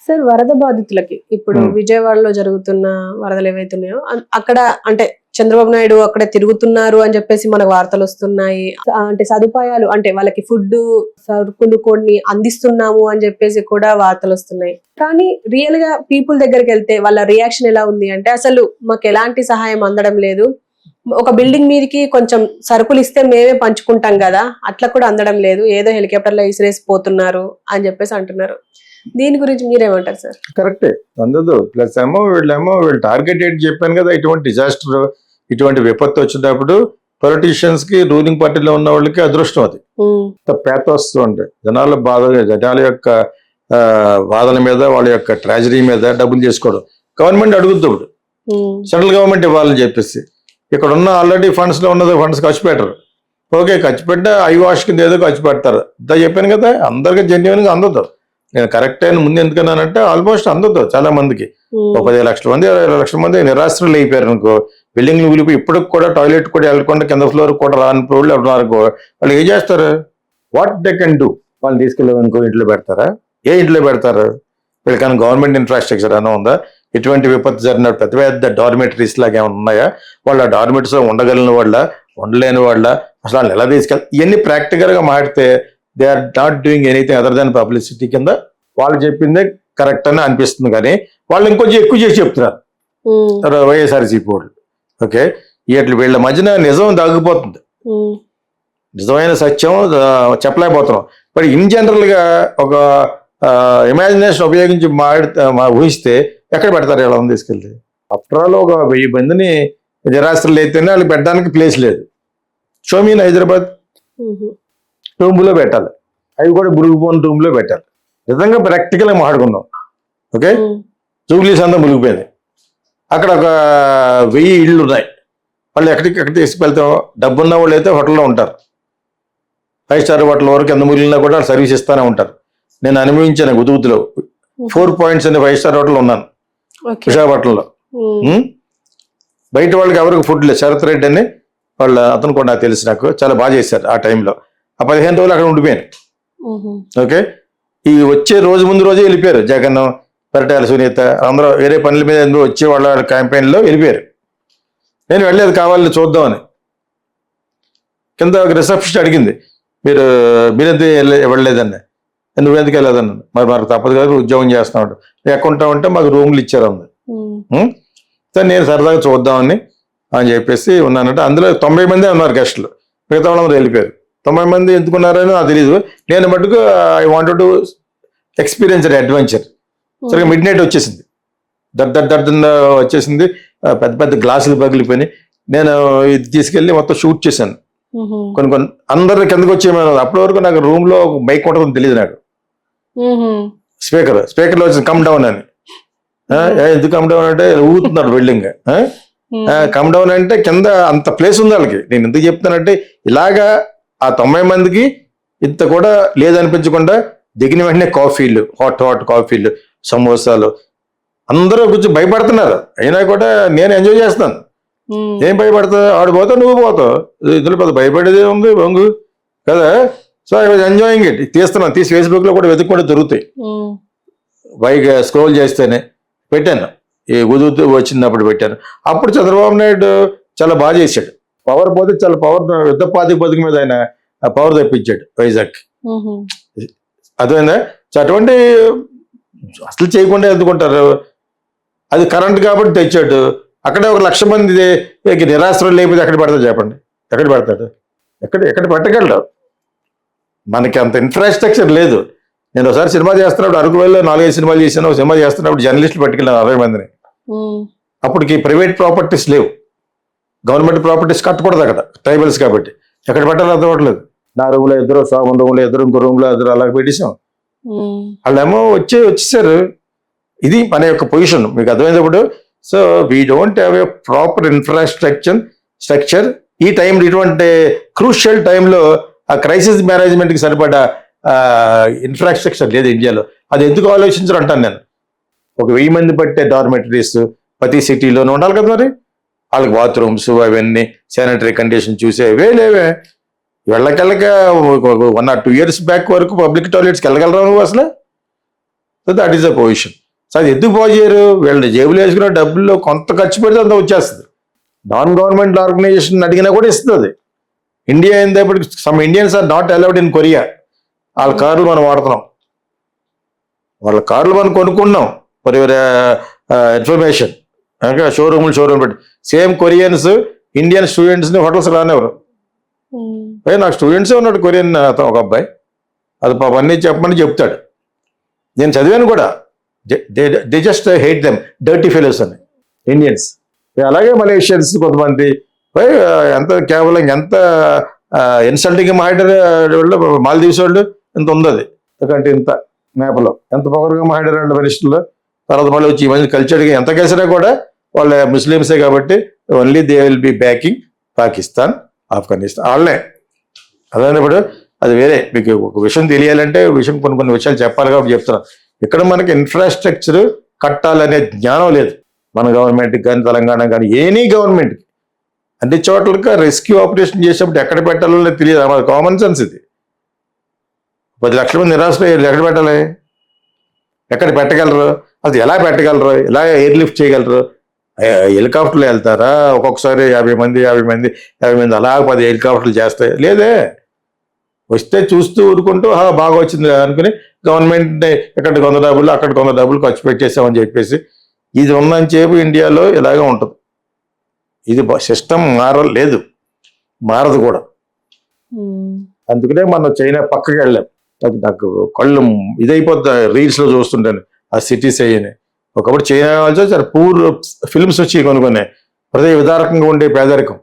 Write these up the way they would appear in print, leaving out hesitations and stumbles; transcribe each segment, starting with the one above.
Sir వరద బాధితులకి ఇప్పుడు విజయవాడలో జరుగుతున్న వరదలు ఏవైతున్నాయో అక్కడ అంటే చంద్రబాబు నాయుడు అక్కడ తిరుగుతున్నారు అని చెప్పేసి మనకు వార్తలు వస్తున్నాయి. అంటే సదుపాయాలు అంటే వాళ్ళకి ఫుడ్ సరుకులు కొన్ని అందిస్తున్నాము అని చెప్పేసి కూడా వార్తలు వస్తున్నాయి. కానీ రియల్ గా పీపుల్ దగ్గరికి వెళ్తే వాళ్ళ రియాక్షన్ ఎలా ఉంది అంటే అసలు మాకు ఎలాంటి సహాయం అందడం లేదు, ఒక బిల్డింగ్ మీదకి కొంచెం సరుకులు ఇస్తే మేమే పంచుకుంటాం కదా అట్లా కూడా అందడం లేదు, ఏదో హెలికాప్టర్ లో ఇసిరేసి పోతున్నారు అని చెప్పేసి అంటున్నారు. దీని గురించి మీరేమంటారు సార్? కరెక్టే అందదు. ప్లస్ ఏమో వీళ్ళు టార్గెట్ ఏంటి చెప్పాను కదా, ఇటువంటి డిజాస్టర్ ఇటువంటి విపత్తు వచ్చినప్పుడు పొలిటీషియన్స్ కి రూలింగ్ పార్టీలో ఉన్న వాళ్ళకి అదృష్టం అది. పేతోస్ ఉంటాయి జనాల బాధ, జనాల యొక్క బాధల మీద వాళ్ళ యొక్క ట్రాజడీ మీద డబ్బులు చేసుకోవడం. గవర్నమెంట్ అడుగుద్దు ఇప్పుడు సెంట్రల్ గవర్నమెంట్ ఇవ్వాలని చెప్పేసి. ఇక్కడ ఉన్న ఆల్రెడీ ఫండ్స్ లో ఉన్నది ఫండ్స్ ఖర్చు పెట్టరు. ఓకే ఖర్చు పెట్టా ఐ వాష్ కింద ఏదో ఖర్చు పెడతారు. ఇంత చెప్పాను కదా, అందరికి జెన్యున్ గా అందదు. నేను కరెక్ట్ అయిన ముందు ఎందుకన్నానంటే ఆల్మోస్ట్ అందదు చాలా మందికి. 15 లక్షల మంది 20 లక్షల మంది నిరాశ్రలు అయిపోయారు అనుకో. బిల్డింగ్లు కూలిపోయి ఇప్పటికి కూడా టాయిలెట్ కూడా వెళ్ళకుండా కింద ఫ్లోర్ కూడా రాని వాళ్ళు ఎవరున్నారనుకో, వాళ్ళు ఏం చేస్తారు? What they can do? వాళ్ళు తీసుకెళ్ళామనుకో ఇంట్లో పెడతారా? ఏ ఇంట్లో పెడతారు? వీళ్ళకన్నా గవర్నమెంట్ ఇన్ఫ్రాస్ట్రక్చర్ అన్నా ఉందా? ఎటువంటి విపత్తు జరిగిన పెద్ద పెద్ద డార్మెటరీస్ లాగా ఏమైనా ఉన్నాయా? వాళ్ళ డార్మెటరీస్ లో ఉండగలిగిన వాళ్ళ, ఉండలేని వాళ్ళ, అసలు వాళ్ళు ఎలా తీసుకెళ్ళి ఇవన్నీ ప్రాక్టికల్ గా మాట్లాడితే they are not doing anything other than publicity కింద వాళ్ళు చెప్పిందే కరెక్ట్ అని అనిపిస్తుంది. కానీ వాళ్ళు ఇంకొంచెం ఎక్కువ చేసి చెప్తున్నారు వైఎస్ఆర్సీపీ వాళ్ళు. ఓకే ఇట్లా వీళ్ళ మధ్యన నిజం దాగిపోతుంది, నిజమైన సత్యం చెప్పలేకపోతున్నాం. బట్ ఇన్ జనరల్ గా ఒక ఇమాజినేషన్ ఉపయోగించి ఊహిస్తే ఎక్కడ పెడతారు ఇలా తీసుకెళ్తే? ఆఫ్టర్ ఆల్ ఒక 1000 మందిని నిరాశ్రలు అయితేనే వాళ్ళు పెట్టడానికి ప్లేస్ లేదు. షోమీన్ హైదరాబాద్ రూమ్ లో పెట్టాలి, అవి కూడా మురిగిపోయిన రూమ్ లో పెట్టాలి. నిజంగా ప్రాక్టికల్ గా మాట్లాడుకుందాం. ఓకే జూబ్లీస్ అంతా మునిగిపోయింది, అక్కడ ఒక 1000 ఇళ్ళు ఉన్నాయి. వాళ్ళు ఎక్కడికి తీసుకెళ్తాం? డబ్బున్న వాళ్ళు అయితే హోటల్లో ఉంటారు, 5 స్టార్ హోటల్ వరకు ఎంత ముగిలినా కూడా సర్వీస్ ఇస్తానే ఉంటారు. నేను అనుభవించాను గుదుగుతులో 4 పాయింట్స్ అనే 5 స్టార్ హోటల్ ఉన్నాను విశాఖపట్నంలో. బయట వాళ్ళకి ఎవరికి ఫుడ్ లేదు. శరత్ రెడ్డి అని వాళ్ళ అతను కూడా నాకు తెలుసు, నాకు చాలా బాగా చేశారు ఆ టైంలో. ఆ 15 రోజులు అక్కడ ఉండిపోయాను. ఓకే ఈ వచ్చే రోజు ముందు రోజే వెళ్ళిపోయారు జగన్, పరిటాల సునీత అందరూ వేరే పనుల మీద వచ్చే వాళ్ళ క్యాంపెయిన్ లో వెళ్ళిపోయారు. నేను వెళ్ళలేదు కావాలని చూద్దామని. కింద ఒక రిసెప్షన్ అడిగింది, మీరెందుకు వెళ్ళలేదని. నువ్వెందుకు వెళ్ళలేదన్నాను. మరి మాకు తప్పదు కదా, ఉద్యోగం చేస్తున్నాడు, ఎక్కుంటామంటే మాకు రూమ్లు ఇచ్చారు అంది. సరే నేను సరదాగా చూద్దామని అని చెప్పేసి ఉన్నానంటే అందులో 90 మంది ఉన్నారు గెస్టులు, మిగతా వాళ్ళందరూ వెళ్ళిపోయారు. 90 మంది ఎందుకున్నారని నాకు తెలియదు. నేను మటుకు I wanted to experience adventure. సరిగ్గా మిడ్ నైట్ వచ్చేసింది, దర్దన్న వచ్చేసింది, పెద్ద పెద్ద గ్లాసులు పగిలిపోయినాయి. నేను ఇది తీసుకెళ్ళి మొత్తం షూట్ చేశాను. కొన్ని అందరు కిందకి వచ్చేయమని. అప్పటి వరకు నాకు రూమ్ లో మైక్ ఉంటుందని తెలియదు నాకు. స్పీకర్ లో వచ్చింది కమ్ డౌన్ అని. ఎందుకు కమ్ డౌన్ అంటే ఊగుతున్నారు బిల్డింగ్. కమ్ డౌన్ అంటే కింద అంత ప్లేస్ ఉంది వాళ్ళకి. నేను ఎందుకు చెప్తానంటే ఇలాగా ఆ 90 మందికి ఇంత కూడా లేదనిపించకుండా దిగిన వెంటనే కాఫీలు, హాట్ కాఫీలు, సమోసాలు, అందరూ కొంచెం భయపడుతున్నారు. అయినా కూడా నేను ఎంజాయ్ చేస్తాను. ఏం భయపడతావు? ఆడు పోతావు, నువ్వు పోతావు, ఇందులో పెద్ద భయపడేది ఉంది బొంగు కదా. So I was enjoying it. తీస్తున్నాను, తీసి ఫేస్బుక్ లో కూడా వెతుక్కుంటే దొరుకుతాయి. పైగా స్క్రోల్ చేస్తేనే పెట్టాను, ఈ ఉదుగుతూ వచ్చినప్పుడు పెట్టాను. అప్పుడు చంద్రబాబు నాయుడు చాలా బాగా చేశాడు. పవర్ పోతే చాలా పవర్ యుద్ధ ప్రాతిపదిక మీద ఆయన పవర్ తెప్పించాడు వైజాగ్. అర్థమైందా? అటువంటి అసలు చేయకుండా ఎందుకుంటారు? అది కరెంట్ కాబట్టి తెచ్చాడు. అక్కడే 1,00,000 మంది నిరాశ్రయం లేకపోతే ఎక్కడ పెడతాడు చెప్పండి? ఎక్కడ పెడతాడు? ఎక్కడ పెట్టగలడు? మనకి అంత ఇన్ఫ్రాస్ట్రక్చర్ లేదు. నేను ఒకసారి సినిమా చేస్తున్నప్పుడు అరకు వెళ్ళి 4-5 సినిమాలు చేశాను. ఒక సినిమా చేస్తున్నప్పుడు జర్నలిస్టులు పట్టుకెళ్ళాను 60 మందిని. అప్పటికి ప్రైవేట్ ప్రాపర్టీస్ లేవు, గవర్నమెంట్ ప్రాపర్టీస్ కట్టకూడదు అక్కడ, ట్రైబల్స్ కాబట్టి. ఎక్కడ పెట్టాలో అర్థం అవ్వట్లేదు. నా రూమ్ లో ఇద్దరు, సోమన్ రూమ్ లో ఇద్దరు, ఇంకో రూమ్ లో ఇద్దరు, అలా పెట్టేసాం. వాళ్ళేమో వచ్చేసారు. ఇది మన యొక్క పొజిషన్ మీకు అర్థమైనప్పుడు. So we don't have a proper structure. ఈ టైంలో ఇటువంటి క్రూషియల్ టైంలో ఆ క్రైసిస్ మేనేజ్మెంట్కి సరిపడా ఇన్ఫ్రాస్ట్రక్చర్ లేదు ఇండియాలో. అది ఎందుకు ఆలోచించరు అంటాను నేను. ఒక 1000 మంది పట్టే డార్మెటరీస్ ప్రతి సిటీలోనే ఉండాలి కదా. మరి వాళ్ళకి బాత్రూమ్స్ అవన్నీ శానిటరీ కండిషన్ చూసేవే లేవే. వెళ్ళక 1 or 2 years బ్యాక్ వరకు పబ్లిక్ టాయిలెట్స్కి వెళ్ళగలరా నువ్వు? అసలు so that is the position. So అది ఎందుకు బాగు చేయరు? వీళ్ళని జేబులు వేసుకున్న డబ్బుల్లో కొంత ఖర్చు పెడితే అంత వచ్చేస్తుంది. నాన్ గవర్నమెంట్ ఆర్గనైజేషన్ అడిగినా కూడా ఇస్తుంది. ఇండియా అయినప్పటికీ some Indians are not allowed in Korea. వాళ్ళ కార్లు మనం వాడుతున్నాం, వాళ్ళ కార్లు మనం కొనుక్కున్నాం ఫర్ యువర్ ఇన్ఫర్మేషన్. షోరూమ్ పెట్టి సేమ్ కొరియన్స్ ఇండియన్ స్టూడెంట్స్ని హోటల్స్ రానివ్వరు. నాకు స్టూడెంట్సే ఉన్నాడు కొరియన్ అతను ఒక అబ్బాయి, అది పాప అన్నీ చెప్పమని చెప్తాడు. నేను చదివాను కూడా. They just hate them dirty fellows అని ఇండియన్స్. అలాగే మలేషియన్స్ కొంతమంది ఎంత కేవలం ఎంత ఇన్సల్టింగ్ మాట్లాడారు. మాల్దీవ్స్ వాళ్ళు ఇంత ఉంది, అది ఎందుకంటే ఇంత మ్యాప్లో ఎంత పవర్గా మాట్లాడారు వాళ్ళు మినిస్టర్లు. తర్వాత మళ్ళీ వచ్చి ఈ మంది కల్చర్గా ఎంత కలిసినా కూడా వాళ్ళ ముస్లిమ్సే కాబట్టి only they will be backing Pakistan, Afghanistan వాళ్ళే. అదన్నప్పుడు అది వేరే. మీకు ఒక విషయం తెలియాలంటే విషయం కొన్ని విషయాలు చెప్పాలి కాబట్టి చెప్తున్నాను. ఇక్కడ మనకి ఇన్ఫ్రాస్ట్రక్చర్ కట్టాలనే జ్ఞానం లేదు మన గవర్నమెంట్కి కానీ, తెలంగాణ కానీ, ఎనీ గవర్నమెంట్కి. అన్ని చోట్లకి రెస్క్యూ ఆపరేషన్ చేసేప్పుడు ఎక్కడ పెట్టాలో తెలియదు. మన కామన్ సెన్స్ ఇది. 10 లక్షల మంది నిరాశ్రయాలు ఎక్కడ పెట్టాలి? ఎక్కడ పెట్టగలరు? అది ఎలా పెట్టగలరు? ఎలా ఎయిర్ లిఫ్ట్ చేయగలరు? హెలికాప్టర్లు వెళ్తారా? ఒక్కొక్కసారి 50 మంది అలా 10 హెలికాప్టర్లు చేస్తాయి? లేదే. వస్తే చూస్తూ ఊరుకుంటూ బాగా వచ్చింది అనుకుని గవర్నమెంట్ ఎక్కడ కొంత డబ్బులు అక్కడ కొంత డబ్బులు ఖర్చు పెట్టేసామని చెప్పేసి ఇది ఉందని చెప్పి ఇండియాలో ఇలాగే ఉంటుంది. ఇది సిస్టమ్ మారలేదు, మారదు కూడా. అందుకనే మనం చైనా పక్కకి వెళ్ళాం. నాకు కళ్ళు ఇదైపోద్ది రీల్స్లో చూస్తుంటాను ఆ సిటీస్ అయ్యని. ఒకప్పుడు చైనా వాళ్ళు చాలా పూర్ ఫిల్మ్స్ వచ్చి కొనుక్కునే హృదయ విదారకంగా ఉండే పేదరికం.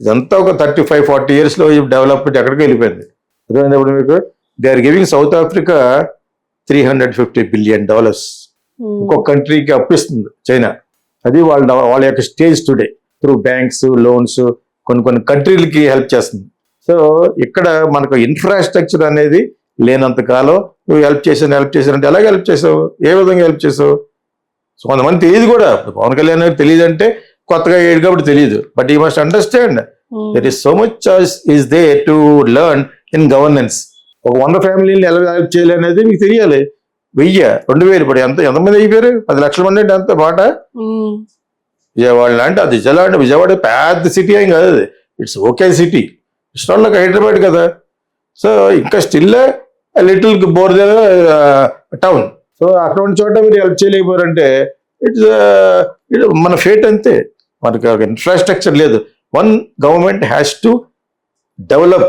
ఇదంతా ఒక 35-40 yearsలో డెవలప్మెంట్ ఎక్కడికి వెళ్ళిపోయింది. అదేవిధంగా మీకు they are giving South Africa $350 billion ఇంకొక కంట్రీకి అప్పిస్తుంది చైనా. అది వాళ్ళ యొక్క stage today through banks, loans కొన్ని కంట్రీలకి హెల్ప్ చేస్తుంది. సో ఇక్కడ మనకు ఇన్ఫ్రాస్ట్రక్చర్ అనేది లేనంత కాలం నువ్వు హెల్ప్ చేశానంటే ఎలాగ హెల్ప్ చేసావు? ఏ విధంగా హెల్ప్ చేసావు? సో కొంతమంది తెలియదు కూడా. పవన్ కళ్యాణ్ తెలియదు అంటే కొత్తగా ఏడు కాబట్టి తెలియదు. But you must understand that is so much choice is they to learn in governance. ఒక 100 ఫ్యామిలీని ఎలా హెల్ప్ చేయాలి అనేది మీకు తెలియాలి. 1000, 2000 ఇప్పుడు ఎంతమంది అయిపోయారు? 10 లక్షల మంది అంటే అంత బాట. విజయవాడ లాంటి అది విజయవాడ పెద్ద సిటీ ఏం కాదు, అది it's okay city. It's not like Hyderabad కదా. సో ఇంకా still little bore town. So అటువంటి చోట మీరు హెల్ప్ చేయలేకపోయారంటే ఇట్స్ మన ఫేట్ అంతే. మనకి ఇన్ఫ్రాస్ట్రక్చర్ లేదు. One government has to develop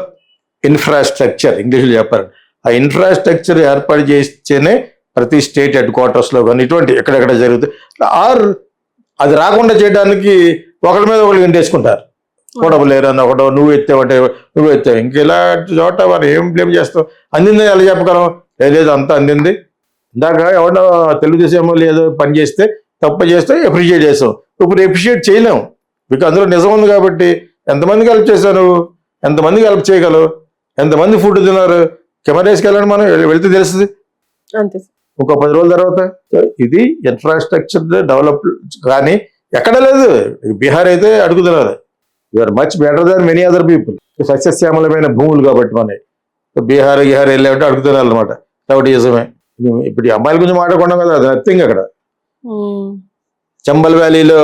infrastructure, ఇంగ్లీష్లో చెప్పారు. ఆ ఇన్ఫ్రాస్ట్రక్చర్ ఏర్పాటు చేస్తేనే ప్రతి స్టేట్ హెడ్ క్వార్టర్స్లో కానీ ఇటువంటి ఎక్కడెక్కడ జరుగుతుంది. ఆర్ అది రాకుండా చేయడానికి ఒకరి మీద ఒకరు ఎంటేసుకుంటారు. కూడబలేరు అని ఒకటో, నువ్వు ఎత్తావంటే నువ్వు ఎత్తావు. ఇంక ఇలా చోట వారు ఏం బ్లేమ్ చేస్తావు? అందిందని ఎలా చెప్పగలం? లేదు అంతా అందింది. ఇందాక ఎవడో తెలుగుదేశం లేదో పని చేస్తే తప్పు చేస్తే అప్రిషియేట్ చేస్తాం. ఇప్పుడు అప్రిషియేట్ చేయలేము. మీకు అందులో నిజం ఉంది కాబట్టి ఎంతమందికి హెల్ప్ చేశావు నువ్వు? ఎంతమందికి హెల్ప్ చేయగలవు? ఎంతమంది ఫుడ్ తిన్నారు? కెమెరాస్కి వెళ్ళండి, మనం వెళ్తే తెలుస్తుంది. ఇంకో 10 రోజుల తర్వాత ఇది ఇన్ఫ్రాస్ట్రక్చర్ డెవలప్ కానీ ఎక్కడ లేదు. బీహార్ అయితే అడుగుతున్నారు. You're much better than many other people. సస్యశ్యామలమైన భూములు కాబట్టి మనకి బీహార్ వెళ్ళామంటే అడుగుతున్నారు అనమాట. కాబట్టి నిజమే. ఇప్పుడు ఈ అమ్మాయిల గురించి మాట్లాడుకున్నాం కదా, అది నథింగ్. అక్కడ చంబల్ వ్యాలీలో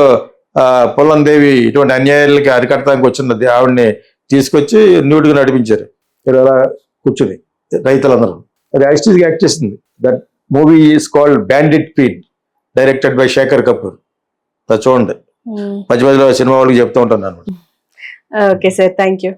పొలం దేవి ఇటువంటి అన్యాయాలకి అరికట్టడానికి వచ్చినది ఆవిడని తీసుకొచ్చి న్యూడ్గా నడిపించారు. ఇక్కడ అలా కూర్చుని రైతులందరూ. అది యాక్చువల్గా యాక్ట్ చేసింది. That movie is called bandit queen, directed by Shekhar Kapur. చూడండి, మధ్య మధ్యలో సినిమా వాళ్ళకి చెప్తూ ఉంటాను అనమాట. Okay sir, thank you.